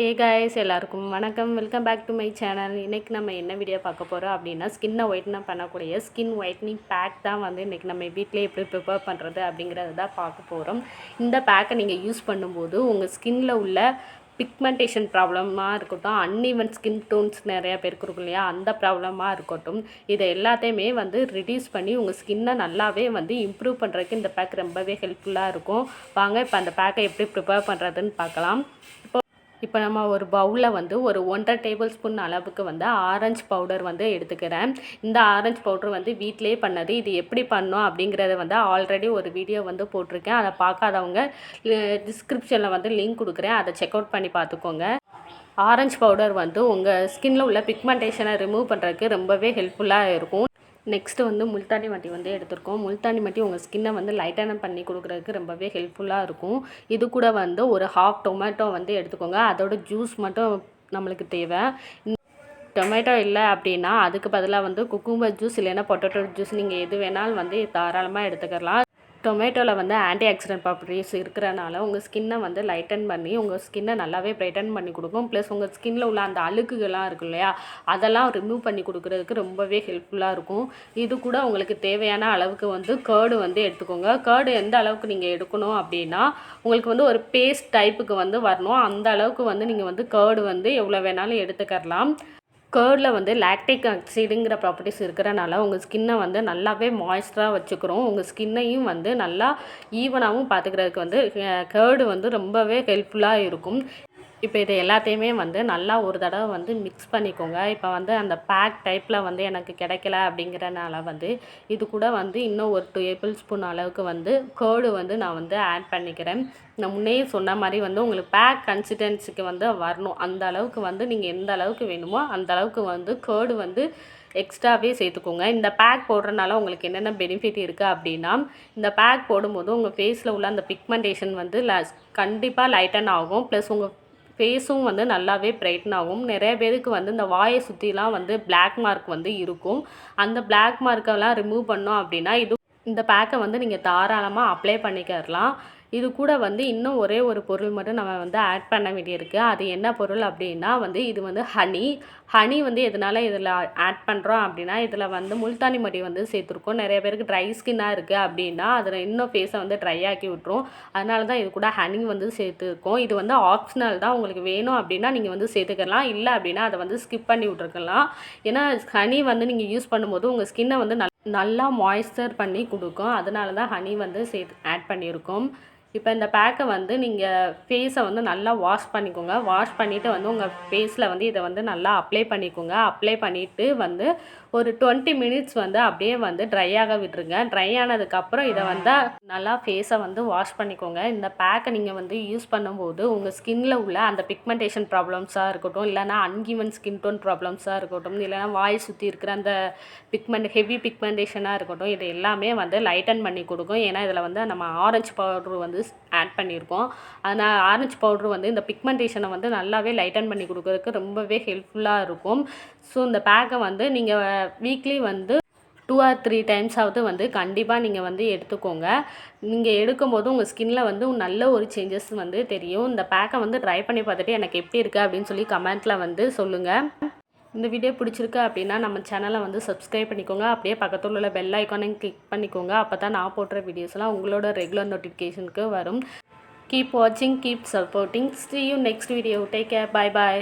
Guys எல்லாருக்கும் வணக்கம். Welcome back to my channel. இன்றைக்கி நம்ம என்ன வீடியோ பார்க்க போகிறோம் அப்படின்னா ஸ்கின்னை ஒயிட்டன் பண்ணக்கூடிய ஸ்கின் ஒயிட்னிங் பேக் தான் வந்து இன்றைக்கி நம்ம வீட்டிலே எப்படி ப்ரிப்பேர் பண்ணுறது அப்படிங்கிறது தான் பார்க்க போகிறோம். இந்த பேக்கை நீங்கள் யூஸ் பண்ணும்போது உங்கள் ஸ்கின்னில் உள்ள பிக்மெண்டேஷன் ப்ராப்ளமாக இருக்கட்டும், அன்இவன் ஸ்கின் டோன்ஸ் நிறையா பேருக்கு இருக்கும் இல்லையா, அந்த ப்ராப்ளமாக இருக்கட்டும், இதை எல்லாத்தையுமே வந்து ரிடியூஸ் பண்ணி உங்கள் ஸ்கின்னை நல்லாவே வந்து இம்ப்ரூவ் பண்ணுறதுக்கு இந்த பேக் ரொம்பவே ஹெல்ப்ஃபுல்லாக இருக்கும். வாங்க இப்போ அந்த பேக்கை எப்படி ப்ரிப்பேர் பண்ணுறதுன்னு பார்க்கலாம். இப்போ நம்ம ஒரு பவுலில் வந்து ஒரு 1.5 டேபிள் ஸ்பூன் அளவுக்கு வந்து ஆரஞ்சு பவுடர் வந்து எடுத்துக்கிறேன். இந்த ஆரஞ்சு பவுடர் வந்து வீட்டிலே பண்ணது. இது எப்படி பண்ணோம் அப்படிங்கிறத வந்து ஆல்ரெடி ஒரு வீடியோ வந்து போட்டிருக்கேன். அதை பார்க்காதவங்க டிஸ்கிரிப்ஷனில் வந்து லிங்க் கொடுக்குறேன், அதை செக் அவுட் பண்ணி பார்த்துக்கோங்க. ஆரஞ்சு பவுடர் வந்து உங்கள் ஸ்கின்னில் உள்ள பிக்மெண்டேஷனை ரிமூவ் பண்ணுறதுக்கு ரொம்பவே ஹெல்ப்ஃபுல்லாக இருக்கும். நெக்ஸ்ட்டு வந்து முல்தானி மட்டி வந்து எடுத்துருக்கோம். முல்தானி மட்டி உங்கள் ஸ்கின்னை வந்து லைட்டான பண்ணி கொடுக்குறதுக்கு ரொம்பவே ஹெல்ப்ஃபுல்லாக இருக்கும். இது கூட வந்து ஒரு ஹாஃப் டொமேட்டோ வந்து எடுத்துக்கோங்க. அதோட ஜூஸ் மட்டும் நம்மளுக்கு தேவை. டொமேட்டோ இல்லை அப்படின்னா அதுக்கு பதிலாக வந்து குக்கும்பர் ஜூஸ் இல்லைன்னா பொட்டேட்டோ ஜூஸ் நீங்கள் எது வேணாலும் வந்து தாராளமாக எடுத்துக்கலாம். டொமேட்டோவில் வந்து ஆன்டி ஆக்சிடென்ட் ப்ராப்பர்ட்டிஸ் இருக்கிறனால உங்கள் ஸ்கின்னை வந்து லைட்டன் பண்ணி உங்கள் ஸ்கின்னை நல்லாவே பிரைட்டன் பண்ணி கொடுக்கும். ப்ளஸ் உங்கள் ஸ்கின்னில் உள்ள அந்த அழுக்குகள்லாம் இருக்கும் இல்லையா, அதெல்லாம் ரிமூவ் பண்ணி கொடுக்குறதுக்கு ரொம்பவே ஹெல்ப்ஃபுல்லாக இருக்கும். இது கூட உங்களுக்கு தேவையான அளவுக்கு வந்து கர்டு வந்து எடுத்துக்கோங்க. கர்டு எந்த அளவுக்கு நீங்கள் எடுக்கணும் அப்படின்னா உங்களுக்கு வந்து ஒரு பேஸ்ட் டைப்புக்கு வந்து வரணும். அந்த அளவுக்கு வந்து நீங்கள் வந்து கர்டு வந்து எவ்வளோ வேணாலும் எடுத்துக்கலாம். கர்டில் வந்து லாக்டிக் ஆசிடுங்கிற ப்ராப்பர்ட்டிஸ் இருக்கிறனால உங்கள் ஸ்கின்னை வந்து நல்லாவே மாய்ஸ்டராக வச்சுக்கிறோம். உங்கள் ஸ்கின்னையும் வந்து நல்லா ஈவனாகவும் பார்த்துக்கிறதுக்கு வந்து கர்டு வந்து ரொம்பவே ஹெல்ப்ஃபுல்லாக இருக்கும். இப்போ இது எல்லாத்தையுமே வந்து நல்லா ஒரு தடவை வந்து மிக்ஸ் பண்ணிக்கோங்க. இப்போ வந்து அந்த பேக் டைப்பில் வந்து எனக்கு கிடைக்கல அப்படிங்கிறனால வந்து இது கூட வந்து இன்னும் ஒரு 2 டேபிள் ஸ்பூன் அளவுக்கு வந்து கர்டு வந்து நான் வந்து ஆட் பண்ணிக்கிறேன். நான் முன்னே சொன்ன மாதிரி வந்து உங்களுக்கு பேக் கன்சிஸ்டன்சிக்கு வந்து வரணும். அந்த அளவுக்கு வந்து நீங்கள் எந்த அளவுக்கு வேணுமோ அந்த அளவுக்கு வந்து கர்டு வந்து எக்ஸ்ட்ராவே சேர்த்துக்கோங்க. இந்த பேக் போடுறதுனால உங்களுக்கு என்னென்ன பெனிஃபிட் இருக்குது அப்படின்னா, இந்த பேக் போடும்போது உங்கள் ஃபேஸில் உள்ள அந்த பிக்மெண்டேஷன் வந்து கண்டிப்பாக லைட்டன் ஆகும். ப்ளஸ் உங்கள் ஃபேஸும் வந்து நல்லாவே பிரைட்டன் ஆகும். நிறைய பேருக்கு வந்து இந்த வாயை சுற்றிலாம் வந்து பிளாக் மார்க் வந்து இருக்கும். அந்த பிளாக் மார்க்கெல்லாம் ரிமூவ் பண்ணோம் அப்படின்னா இந்த பேக்கை வந்து நீங்கள் தாராளமாக அப்ளை பண்ணிக்கிறலாம். இது கூட வந்து இன்னும் ஒரே ஒரு பொருள் மட்டும் நம்ம வந்து ஆட் பண்ண வேண்டியிருக்கு. அது என்ன பொருள் அப்படின்னா வந்து இது வந்து ஹனி வந்து எதனால் இதில் ஆட் பண்ணுறோம் அப்படின்னா இதில் வந்து முல்தானி மட்டி வந்து சேர்த்துருக்கோம். நிறைய பேருக்கு ட்ரை ஸ்கின்னாக இருக்குது அப்படின்னா அதில் இன்னும் ஃபேஸை வந்து ட்ரை ஆக்கி விட்டுரும். அதனால தான் இது கூட ஹனி வந்து சேர்த்துருக்கோம். இது வந்து ஆப்ஷனல் தான். உங்களுக்கு வேணும் அப்படின்னா நீங்கள் வந்து சேர்த்துக்கலாம். இல்லை அப்படின்னா அதை வந்து ஸ்கிப் பண்ணி விட்ருக்கலாம். ஏன்னா ஹனி வந்து நீங்கள் யூஸ் பண்ணும்போது உங்கள் ஸ்கின்னை வந்து நல்லா மாய்ஸ்சர் பண்ணி கொடுக்கும். அதனால தான் ஹனி வந்து ஆட் பண்ணியிருக்கோம். இப்போ இந்த பேக்கை வந்து நீங்கள் ஃபேஸை வந்து நல்லா வாஷ் பண்ணிக்கோங்க. வாஷ் பண்ணிவிட்டு வந்து உங்கள் ஃபேஸில் வந்து இதை வந்து நல்லா அப்ளை பண்ணிக்கோங்க. அப்ளை பண்ணிவிட்டு வந்து ஒரு 20 மினிட்ஸ் வந்து அப்படியே வந்து ட்ரை ஆக விட்டுருங்க. ட்ரை ஆனதுக்கப்புறம் இதை வந்து நல்லா ஃபேஸை வந்து வாஷ் பண்ணிக்கோங்க. இந்த பேக்கை நீங்கள் வந்து யூஸ் பண்ணும்போது உங்கள் ஸ்கின்னில் உள்ள அந்த பிக்மெண்டேஷன் ப்ராப்ளம்ஸாக இருக்கட்டும், இல்லைனா அன்இவன் ஸ்கின் டோன் ப்ராப்ளம்ஸாக இருக்கட்டும், இல்லைனா வாய் சுற்றி இருக்கிற அந்த ஹெவி பிக்மெண்டேஷனாக இருக்கட்டும், இது எல்லாமே வந்து லைட்டன் பண்ணி கொடுக்கும். ஏன்னா இதில் வந்து நம்ம ஆரஞ்சு பவுட்ரு வந்து ஆட் பண்ணியிருக்கோம். அதனால் ஆரஞ்சு பவுட்ரு வந்து இந்த பிக்மெண்டேஷனை வந்து நல்லாவே லைட்டன் பண்ணி கொடுக்கறதுக்கு ரொம்பவே ஹெல்ப்ஃபுல்லாக இருக்கும். ஸோ இந்த பேக்கை வந்து நீங்கள் வீக்லி வந்து 2 or 3 டைம்ஸாவது வந்து கண்டிப்பாக நீங்கள் வந்து எடுத்துக்கோங்க. நீங்கள் எடுக்கும்போது உங்கள் ஸ்கின்னில் வந்து நல்ல ஒரு சேஞ்சஸ் வந்து தெரியும். இந்த பேக்கை வந்து ட்ரை பண்ணி பார்த்துட்டு எனக்கு எப்படி இருக்குது அப்படின்னு சொல்லி கமெண்ட்டில் வந்து சொல்லுங்கள். இந்த வீடியோ பிடிச்சிருக்கு அப்படின்னா நம்ம சேனலை வந்து சப்ஸ்கிரைப் பண்ணிக்கோங்க. அப்படியே பக்கத்தில் உள்ள பெல் ஐக்கானையும் கிளிக் பண்ணிக்கோங்க. அப்போ தான் நான் போடுற வீடியோஸ்லாம் உங்களோட ரெகுலர் நோட்டிஃபிகேஷனுக்கு வரும். கீப் வாட்சிங், keep supporting. See you next video. Take care. Bye bye.